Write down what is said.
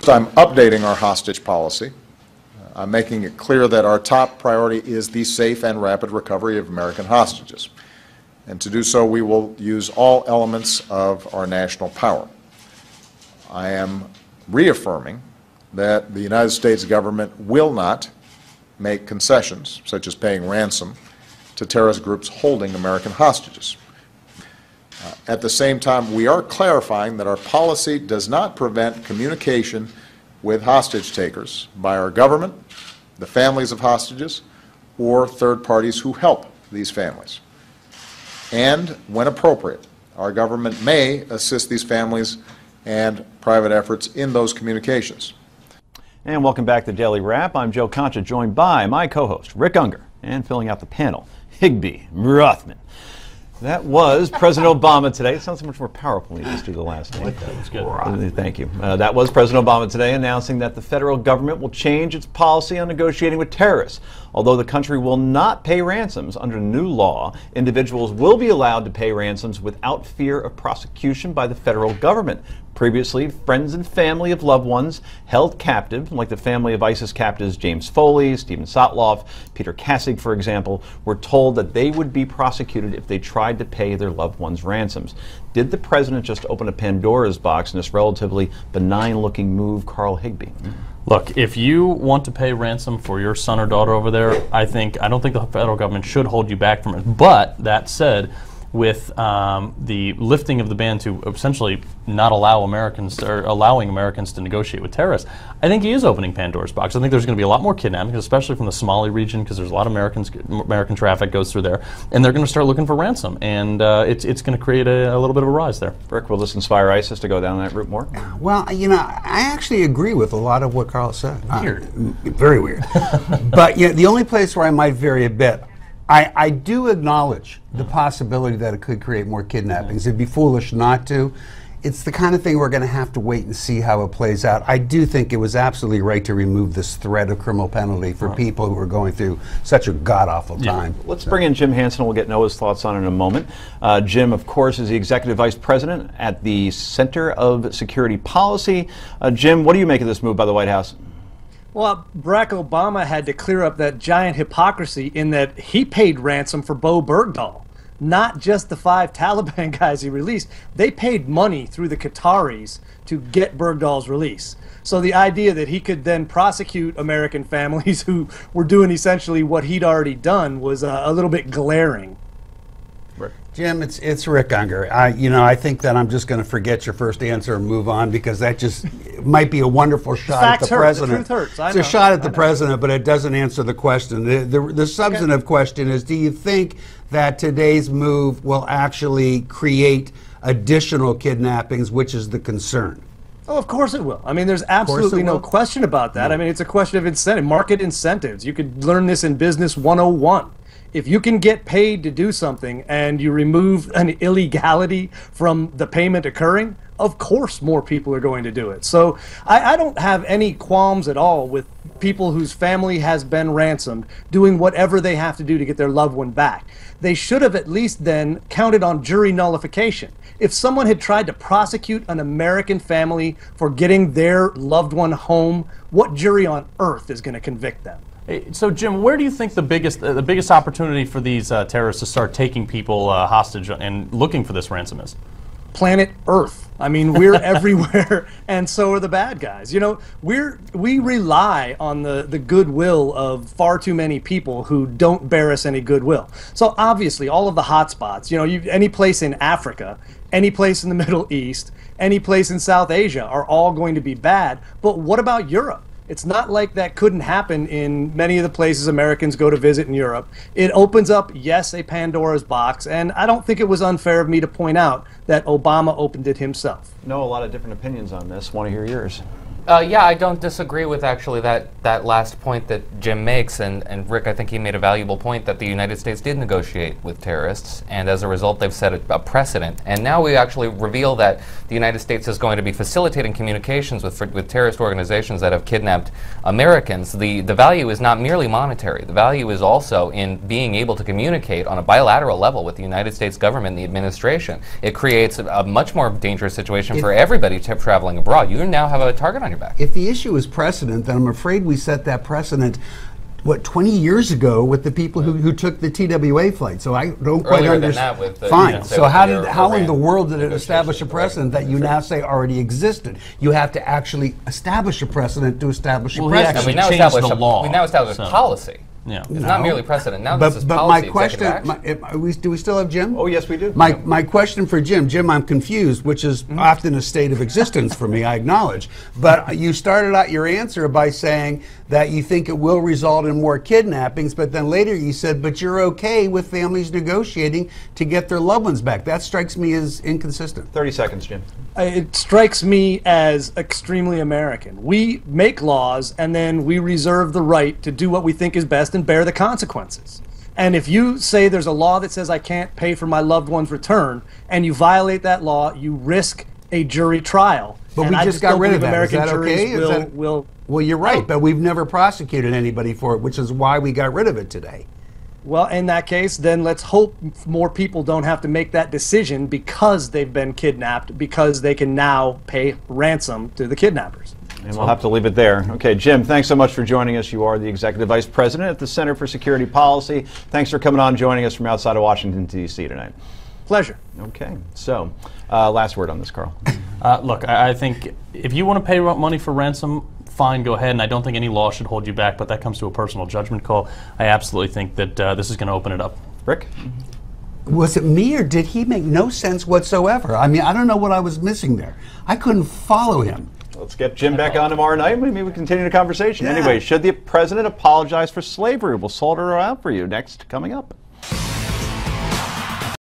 I'm updating our hostage policy. I'm making it clear that our top priority is the safe and rapid recovery of American hostages. And to do so, we will use all elements of our national power. I am reaffirming that the United States government will not make concessions, such as paying ransom, to terrorist groups holding American hostages. At the same time, we are clarifying that our policy does not prevent communication with hostage takers by our government, the families of hostages, or third parties who help these families. And, when appropriate, our government may assist these families and private efforts in those communications. And welcome back to Daily Wrap. I'm Joe Concha, joined by my co-host, Rick Unger, and filling out the panel, Higbee Rothman. That was President Obama today. It sounds so much more powerful when you just do the last name. That was good. Thank you. That was President Obama today announcing that the federal government will change its policy on negotiating with terrorists. Although the country will not pay ransoms under the new law, individuals will be allowed to pay ransoms without fear of prosecution by the federal government. Previously, friends and family of loved ones held captive, like the family of ISIS captives James Foley, Stephen Sotloff, Peter Kassig, for example, were told that they would be prosecuted if they tried to pay their loved ones' ransoms. Did the president just open a Pandora's box in this relatively benign-looking move, Carl Higbee? Look, if you want to pay ransom for your son or daughter over there, I don't think the federal government should hold you back from it. But that said, with the lifting of the ban to essentially not allow Americans, or allowing Americans to negotiate with terrorists, I think he is opening Pandora's box. I think there's going to be a lot more kidnapping, especially from the Somali region, because there's a lot of American traffic goes through there, and they're going to start looking for ransom, and it's going to create a little bit of a rise there. Rick, will this inspire ISIS to go down that route more? Well, you know, I actually agree with a lot of what Carl said. Weird. Very weird. But yeah, the only place where I might vary a bit, I do acknowledge the possibility that it could create more kidnappings. It'd be foolish not to. It's the kind of thing we're going to have to wait and see how it plays out. I do think it was absolutely right to remove this threat of criminal penalty for people who are going through such a god-awful time. Let's bring in Jim Hanson. We'll get Noah's thoughts on it in a moment. Jim, of course, is the Executive Vice President at the Center of Security Policy. Jim, what do you make of this move by the White House? Well, Barack Obama had to clear up that giant hypocrisy in that he paid ransom for Bo Bergdahl, not just the 5 Taliban guys he released. They paid money through the Qataris to get Bergdahl's release. So the idea that he could then prosecute American families who were doing essentially what he'd already done was a little bit glaring. Jim, it's Rick Unger. I think that I'm just going to forget your first answer and move on, because that just might be a wonderful shot at the president. The truth hurts. It's a shot at the president, but it doesn't answer the question. The substantive question is, do you think that today's move will actually create additional kidnappings, which is the concern? Oh, of course it will. I mean, there's absolutely no question about that. I mean, it's a question of incentive, market incentives. You could learn this in Business 101. If you can get paid to do something and you remove an illegality from the payment occurring, of course more people are going to do it. So I don't have any qualms at all with people whose family has been ransomed doing whatever they have to do to get their loved one back. They should have at least then counted on jury nullification. If someone had tried to prosecute an American family for getting their loved one home, what jury on earth is going to convict them? So, Jim, where do you think the biggest opportunity for these terrorists to start taking people hostage and looking for this ransom is? Planet Earth. I mean, we're everywhere, and so are the bad guys. You know, we rely on the goodwill of far too many people who don't bear us any goodwill. So obviously, all of the hotspots, you know, any place in Africa, any place in the Middle East, any place in South Asia are all going to be bad. But what about Europe? It's not like that couldn't happen in many of the places Americans go to visit in Europe. It opens up, yes, a Pandora's box, and I don't think it was unfair of me to point out that Obama opened it himself. No, a lot of different opinions on this. Want to hear yours? Yeah, I don't disagree with actually that last point that Jim makes, and Rick, I think he made a valuable point that the United States did negotiate with terrorists, and as a result they've set a precedent. And now we actually reveal that the United States is going to be facilitating communications with terrorist organizations that have kidnapped Americans. The value is not merely monetary. The value is also in being able to communicate on a bilateral level with the United States government and the administration. It creates a much more dangerous situation for everybody traveling abroad. You now have a target on behind your back. If the issue is precedent, then I'm afraid we set that precedent, what, 20 years ago with the people who took the TWA flight. So I don't quite Earlier than understand. that with the- Fine. yeah. So how in the world did it establish a negotiations, precedent that you now say already existed? You have to actually establish a precedent to establish a Well, he precedent. And we actually now changed establish the law, we now establish so- policy. Yeah. It's not merely precedent. Now this is But policy. my question, executive action. do we still have Jim? Oh, yes, we do. My question for Jim, I'm confused, which is often a state of existence for me, I acknowledge. But you started out your answer by saying that you think it will result in more kidnappings, but then later you said, but you're okay with families negotiating to get their loved ones back. That strikes me as inconsistent. 30 seconds, Jim. It strikes me as extremely American. We make laws and then we reserve the right to do what we think is best and bear the consequences. And if you say there's a law that says I can't pay for my loved one's return and you violate that law, you risk a jury trial. But And we I just got don't rid of believe that. Is American that okay? juries Is that- will Well, you're right, but we've never prosecuted anybody for it, which is why we got rid of it today. Well, in that case, then let's hope more people don't have to make that decision because they've been kidnapped, because they can now pay ransom to the kidnappers. And we'll have to leave it there. Okay, Jim, thanks so much for joining us. You are the Executive Vice President at the Center for Security Policy. Thanks for coming on, joining us from outside of Washington, D.C. tonight. Pleasure. Okay, so last word on this, Carl. Look, I think if you want to pay money for ransom, fine, go ahead, and I don't think any law should hold you back, but that comes to a personal judgment call. I absolutely think that this is going to open it up. Rick? Was it me, or did he make no sense whatsoever? I mean, I don't know what I was missing there. I couldn't follow him. Let's get Jim back on tomorrow night. Maybe we continue the conversation. Yeah. Anyway, should the president apologize for slavery? We'll sort it out for you next, coming up.